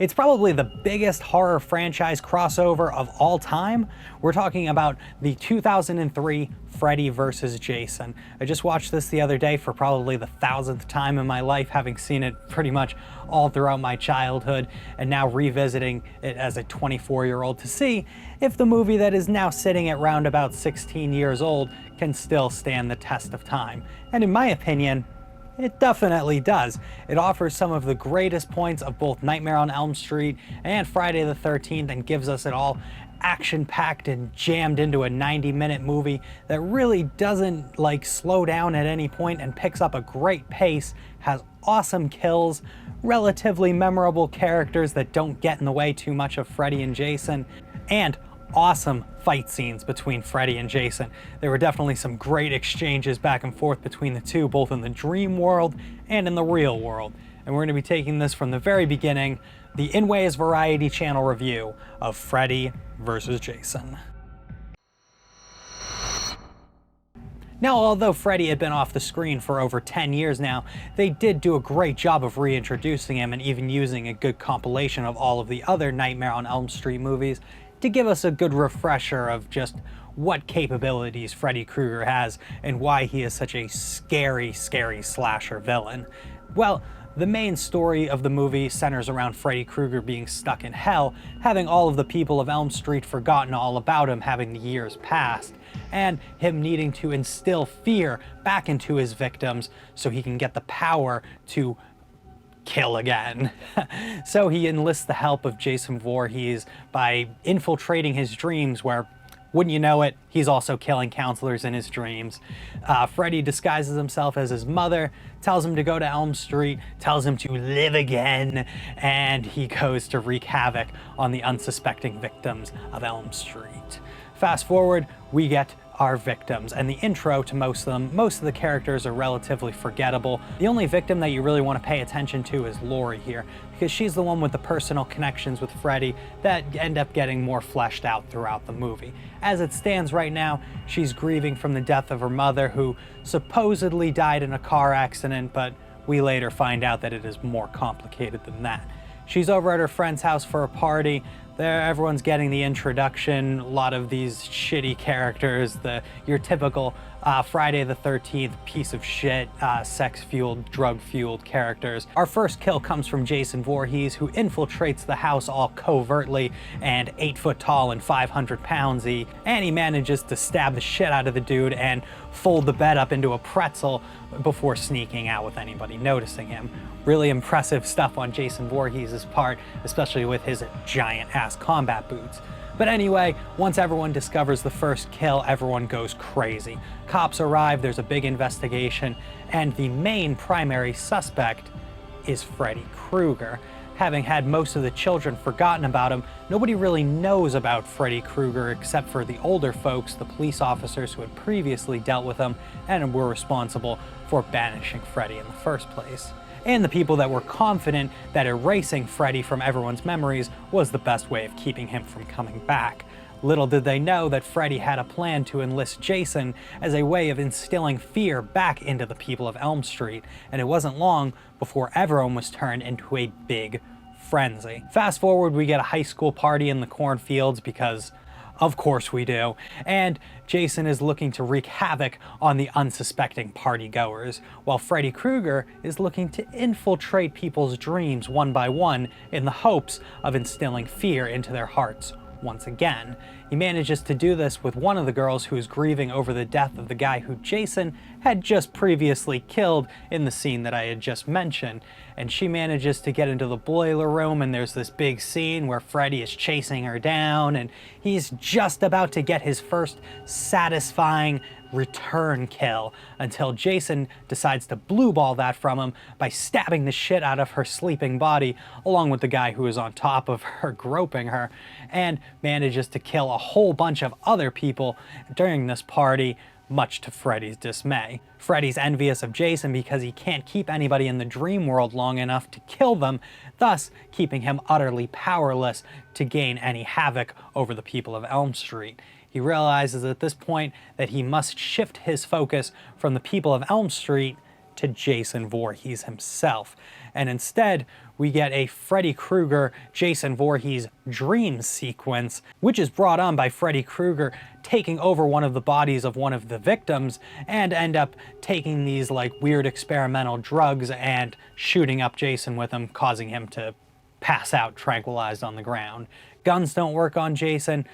It's probably the biggest horror franchise crossover of all time. We're talking about the 2003 Freddy vs. Jason. I just watched this the other day for probably the 1000th time in my life, having seen it pretty much all throughout my childhood, and now revisiting it as a 24-year-old to see if the movie that is now sitting at round about 16 years old can still stand the test of time. And in my opinion, it definitely does. It offers some of the greatest points of both Nightmare on Elm Street and Friday the 13th and gives us it all action-packed and jammed into a 90-minute movie that really doesn't slow down at any point and picks up a great pace, has awesome kills, relatively memorable characters that don't get in the way too much of Freddy and Jason, and awesome fight scenes between Freddy and Jason. There were definitely some great exchanges back and forth between the two, both in the dream world and in the real world. And we're going to be taking this from the very beginning, the Inways Variety Channel review of Freddy vs. Jason. Now, although Freddy had been off the screen for over 10 years now, they did do a great job of reintroducing him and even using a good compilation of all of the other Nightmare on Elm Street movies to give us a good refresher of just what capabilities Freddy Krueger has and why he is such a scary, scary slasher villain. Well, the main story of the movie centers around Freddy Krueger being stuck in hell, having all of the people of Elm Street forgotten all about him having the years passed, and him needing to instill fear back into his victims so he can get the power to kill again. So he enlists the help of Jason Voorhees by infiltrating his dreams where, wouldn't you know it, he's also killing counselors in his dreams. Freddy disguises himself as his mother, tells him to go to Elm Street, tells him to live again, and he goes to wreak havoc on the unsuspecting victims of Elm Street. Fast forward, we get our victims, and the intro to most of them. Most of the characters are relatively forgettable. The only victim that you really want to pay attention to is Laurie here, because she's the one with the personal connections with Freddy that end up getting more fleshed out throughout the movie. As it stands right now, she's grieving from the death of her mother, who supposedly died in a car accident, but we later find out that it is more complicated than that. She's over at her friend's house for a party. There, everyone's getting the introduction, a lot of these shitty characters, your typical Friday the 13th piece of shit, sex-fueled, drug-fueled characters. Our first kill comes from Jason Voorhees, who infiltrates the house all covertly and 8 foot tall and 500 poundsy, and he manages to stab the shit out of the dude and fold the bed up into a pretzel before sneaking out with anybody noticing him. Really impressive stuff on Jason Voorhees' part, especially with his giant-ass combat boots. But anyway, once everyone discovers the first kill, everyone goes crazy. Cops arrive, there's a big investigation, and the main primary suspect is Freddy Krueger. Having had most of the children forgotten about him, nobody really knows about Freddy Krueger except for the older folks, the police officers who had previously dealt with him and were responsible for banishing Freddy in the first place, and the people that were confident that erasing Freddy from everyone's memories was the best way of keeping him from coming back. Little did they know that Freddy had a plan to enlist Jason as a way of instilling fear back into the people of Elm Street, and it wasn't long before everyone was turned into a big frenzy. Fast forward, we get a high school party in the cornfields because of course we do, and Jason is looking to wreak havoc on the unsuspecting partygoers, while Freddy Krueger is looking to infiltrate people's dreams one by one in the hopes of instilling fear into their hearts once again. He manages to do this with one of the girls who is grieving over the death of the guy who Jason had just previously killed in the scene that I had just mentioned. And she manages to get into the boiler room, and there's this big scene where Freddy is chasing her down, and he's just about to get his first satisfying return kill until Jason decides to blue ball that from him by stabbing the shit out of her sleeping body along with the guy who is on top of her groping her, and manages to kill a whole bunch of other people during this party, much to Freddy's dismay. Freddy's envious of Jason because he can't keep anybody in the dream world long enough to kill them, thus keeping him utterly powerless to gain any havoc over the people of Elm Street. He realizes at this point that he must shift his focus from the people of Elm Street to Jason Voorhees himself. And instead, we get a Freddy Krueger, Jason Voorhees dream sequence, which is brought on by Freddy Krueger taking over one of the bodies of one of the victims and end up taking these like weird experimental drugs and shooting up Jason with them, causing him to pass out tranquilized on the ground. Guns don't work on Jason,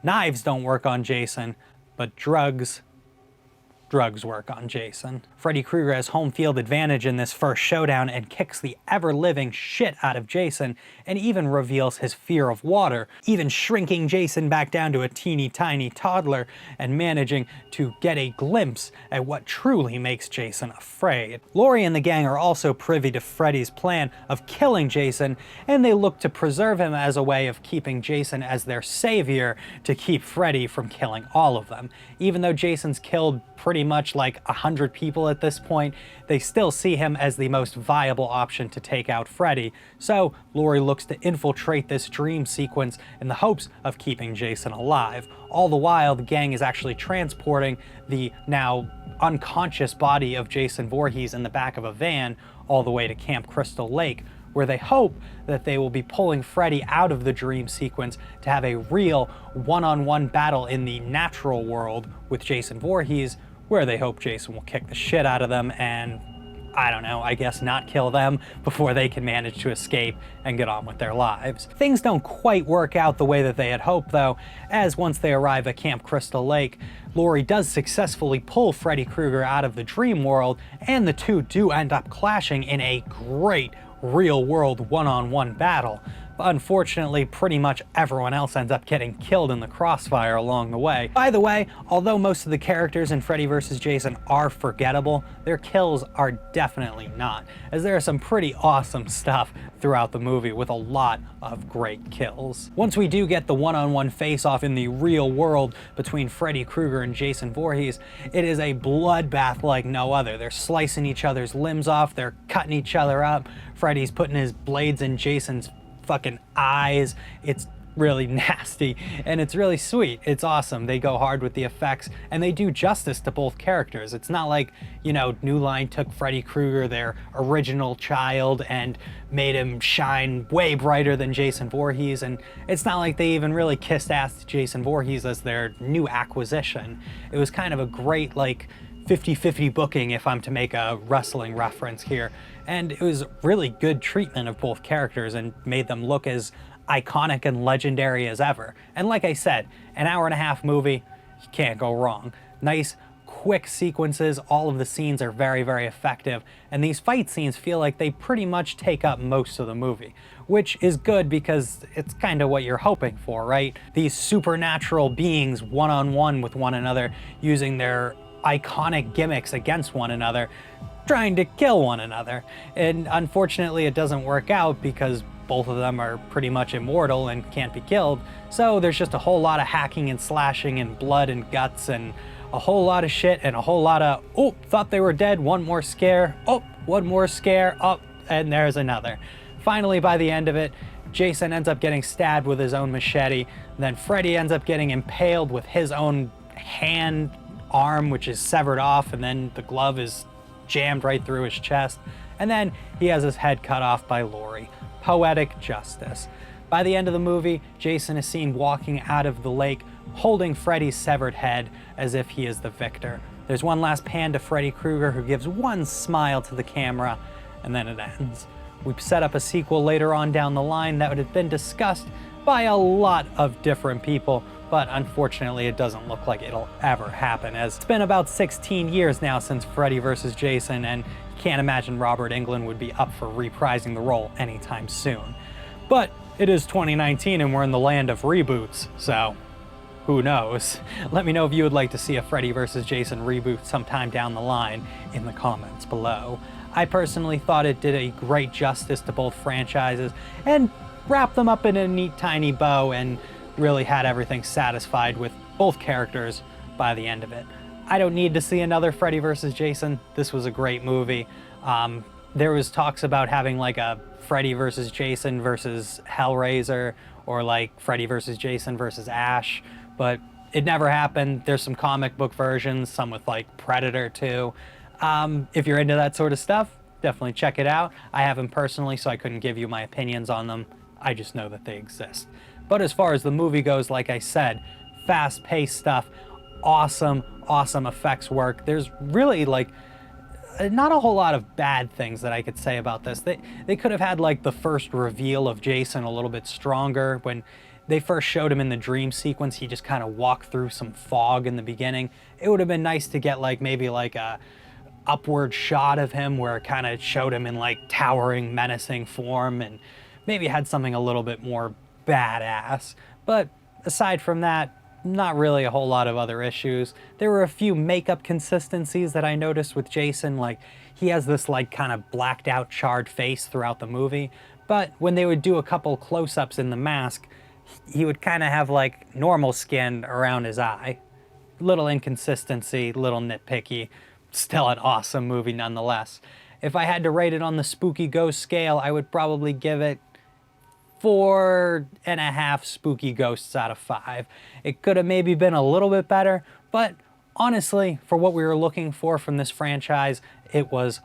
knives don't work on Jason, but drugs work on Jason. Freddy Krueger has home field advantage in this first showdown and kicks the ever-living shit out of Jason and even reveals his fear of water, even shrinking Jason back down to a teeny tiny toddler and managing to get a glimpse at what truly makes Jason afraid. Laurie and the gang are also privy to Freddy's plan of killing Jason, and they look to preserve him as a way of keeping Jason as their savior to keep Freddy from killing all of them. Even though Jason's killed pretty much like 100 people at this point, they still see him as the most viable option to take out Freddy, so Laurie looks to infiltrate this dream sequence in the hopes of keeping Jason alive. All the while, the gang is actually transporting the now unconscious body of Jason Voorhees in the back of a van all the way to Camp Crystal Lake, where they hope that they will be pulling Freddy out of the dream sequence to have a real one-on-one battle in the natural world with Jason Voorhees, where they hope Jason will kick the shit out of them and, I don't know, I guess not kill them before they can manage to escape and get on with their lives. Things don't quite work out the way that they had hoped though, as once they arrive at Camp Crystal Lake, Laurie does successfully pull Freddy Krueger out of the dream world, and the two do end up clashing in a great real-world one-on-one battle. But unfortunately, pretty much everyone else ends up getting killed in the crossfire along the way. By the way, although most of the characters in Freddy vs. Jason are forgettable, their kills are definitely not, as there is some pretty awesome stuff throughout the movie with a lot of great kills. Once we do get the one-on-one face-off in the real world between Freddy Krueger and Jason Voorhees, it is a bloodbath like no other. They're slicing each other's limbs off, they're cutting each other up, Freddy's putting his blades in Jason's fucking eyes. It's really nasty and it's really sweet. It's awesome. They go hard with the effects and they do justice to both characters. It's not like, you know, New Line took Freddy Krueger, their original child, and made him shine way brighter than Jason Voorhees, and it's not like they even really kissed ass to Jason Voorhees as their new acquisition. It was kind of a great like 50-50 booking, if I'm to make a wrestling reference here, and it was really good treatment of both characters and made them look as iconic and legendary as ever. And like I said, an hour-and-a-half movie, you can't go wrong. Nice, quick sequences, all of the scenes are very, very effective, and these fight scenes feel like they pretty much take up most of the movie, which is good because it's kind of what you're hoping for, right? These supernatural beings one-on-one with one another, using their iconic gimmicks against one another, trying to kill one another. And unfortunately it doesn't work out because both of them are pretty much immortal and can't be killed, so there's just a whole lot of hacking and slashing and blood and guts and a whole lot of shit and a whole lot of, oh, thought they were dead, one more scare, oh, one more scare, oh, and there's another. Finally, by the end of it, Jason ends up getting stabbed with his own machete, then Freddy ends up getting impaled with his own arm, which is severed off, and then the glove is jammed right through his chest, and then he has his head cut off by Laurie. Poetic justice. By the end of the movie, Jason is seen walking out of the lake holding Freddy's severed head as if he is the victor. There's one last pan to Freddy Krueger, who gives one smile to the camera, and then it ends. We've set up a sequel later on down the line that would have been discussed by a lot of different people, but unfortunately it doesn't look like it'll ever happen, as it's been about 16 years now since Freddy vs. Jason, and you can't imagine Robert Englund would be up for reprising the role anytime soon. But it is 2019 and we're in the land of reboots, so who knows? Let me know if you would like to see a Freddy vs. Jason reboot sometime down the line in the comments below. I personally thought it did a great justice to both franchises and wrapped them up in a neat tiny bow and really had everything satisfied with both characters by the end of it. I don't need to see another Freddy vs. Jason. This was a great movie. There was talks about having like a Freddy vs. Jason versus Hellraiser, or like Freddy vs. Jason versus Ash, but it never happened. There's some comic book versions, some with like Predator too. If you're into that sort of stuff, definitely check it out. I haven't personally, so I couldn't give you my opinions on them. I just know that they exist. But as far as the movie goes, like I said, fast-paced stuff, awesome effects work. There's really like not a whole lot of bad things that I could say about this. They could have had like the first reveal of Jason a little bit stronger. When they first showed him in the dream sequence, he just kind of walked through some fog in the beginning. It would have been nice to get like maybe like a upward shot of him where it kind of showed him in like towering, menacing form, and maybe had something a little bit more badass. But aside from that, not really a whole lot of other issues. There were a few makeup consistencies that I noticed with Jason, like he has this like kind of blacked out charred face throughout the movie, but when they would do a couple close-ups in the mask, he would kind of have like normal skin around his eye. Little inconsistency, little nitpicky, still an awesome movie nonetheless. If I had to rate it on the spooky ghost scale, I would probably give it 4.5 spooky ghosts out of 5. It could have maybe been a little bit better, but honestly, for what we were looking for from this franchise, it was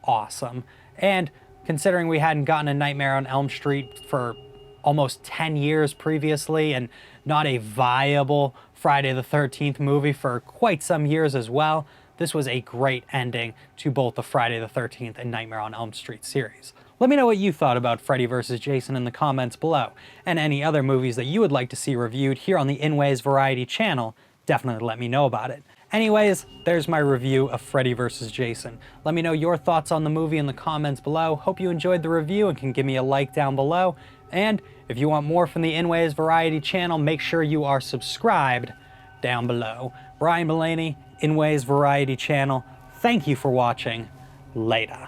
awesome. And considering we hadn't gotten a Nightmare on Elm Street for almost 10 years previously, and not a viable Friday the 13th movie for quite some years as well, this was a great ending to both the Friday the 13th and Nightmare on Elm Street series. Let me know what you thought about Freddy vs. Jason in the comments below, and any other movies that you would like to see reviewed here on the Inways Variety channel, definitely let me know about it. Anyways, there's my review of Freddy vs. Jason. Let me know your thoughts on the movie in the comments below. Hope you enjoyed the review and can give me a like down below. And if you want more from the Inways Variety channel, make sure you are subscribed down below. Brian Mullaney, Inways Variety channel. Thank you for watching. Later.